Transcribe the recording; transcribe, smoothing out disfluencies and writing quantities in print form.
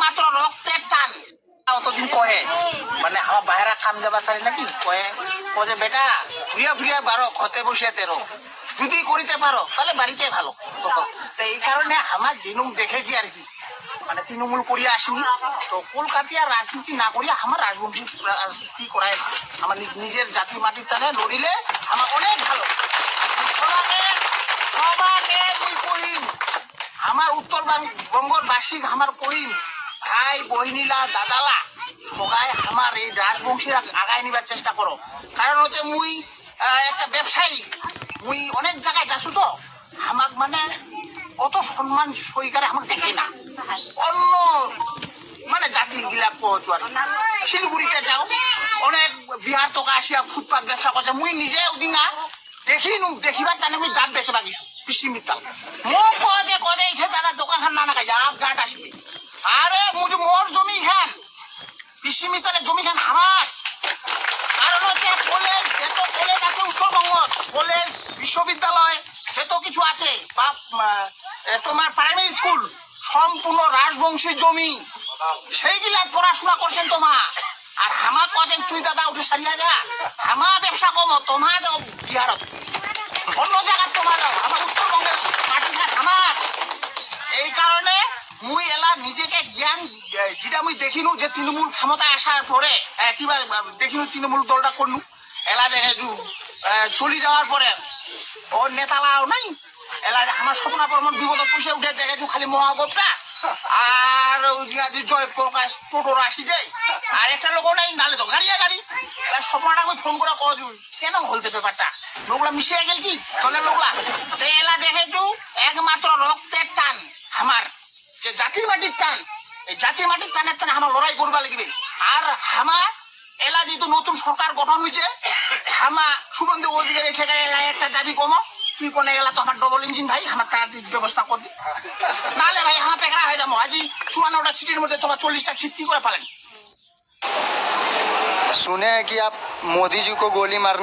একমাত্র রক্তের টান। অতদিন কয়ে মানে আমার বাইরা খাম যাবা চাই নাকি কয়ে যে বেটা ফিরিয়া ফিরিয়া বারো ঘতে বসিয়া তেরো যদি করিতে পারো তাহলে বাড়িতে ভালো। তো এই কারণে আমার জিনুম দেখেছি আর কি, মানে তৃণমূল করিয়া আসিনি তো কলকাতিয়া রাজনীতি না করিয়া আমার রাজবংশী রাজনীতি করাই আমার নিজের জাতি মাটির টানে লড়িলে আমার অনেক ভালো। সবাকে মুই কহিম, আমার উত্তরবঙ্গর বাসী আমার কহিম ভাই বহিনীলা দাদালা সবাই আমার এই রাজবংশীর আগায় নিবার চেষ্টা করো। কারণ হচ্ছে মুই একটা ব্যবসায়ী, মুই অনেক জায়গায় যাচ্ছু তো আমাক মানে অত সম্মান সহকারে আমার দেখে না অন্য মানে জাতি গিলা কোচ আর শিলিগুড়িতে যাও অনেক বিহার তোকা আসিয়া ফুটপাত ব্যবসা করছে মুই নিজে ওদিন না দেখি দেখিবার জানি মুই দাঁত বেচে বাগিছো পিসি মিতাল মোক কদে ইঠে দাদা দোকান খান না খাই আপ গাঁট আসবি আরে মুই মোর জমি খান পিসি মিতালের জমি খান আমার। কারণ হচ্ছে কলেজ যেত কলেজ আছে উত্তরবঙ্গ কলেজ বিশ্ববিদ্যালয় যেত কিছু আছে বা তোমার প্রাইমারি স্কুল সম্পূর্ণ রাজবংশী জমি সেইগুলা পড়াশোনা করছেন তোমা। আর হামা কদিন তুই দাদা উঠে সারিয়া যা হামা ব্যবসা কম তোমা যাও বিহারত অন্য জায়গায় তোমা যাও আমার উত্তরবঙ্গের মাটিঘাট আমার। এই কারণে মুই এলা নিজেকে জ্ঞান যেটা মুই দেখিনু যে তৃণমূল ক্ষমতায় আসার পরে কিবা দেখিনু তৃণমূল দলটা করলু এলা দেখে চলি যাওয়ার পরে ও নেতালাও নাই এলা আমার স্বপ্ন প্রমাণ বিপদ পুষে উঠে দেখে খালি মহাগোপটা আর জয় প্রকাশ টোটোর আসি যায় আর একটা লোক নাই নালে তো গাড়িয়া গাড়ি এলা স্বপ্নটা আমি ফোন করে কজ কেন হলতে ব্যাপারটা লোকলা মিশিয়ে গেল কি চলে লোকলা এলা দেখেছু একমাত্র রক্তের টান আমার যে জাতি মাটির টান এই জাতি মাটির টানের টানে আমার লড়াই করবা লাগবে। আর হামা এলা যেহেতু নতুন সরকার গঠন হয়েছে হামা সুগন্ধি অধিকারী ঠেকায় এলা একটা দাবি কমো তুই কোনে গেলা তো আমার ডবল ইঞ্জিন ভাই আমার তাড়াতাড়ি ব্যবস্থা করবি নাহলে ভাই আমার পেকড়া হয়ে যাবো। আজি 54টা সিটির মধ্যে তোমার 40টা সিট কি করে পালেন। सुने हैं कि आप मोदी जी को गोली मारने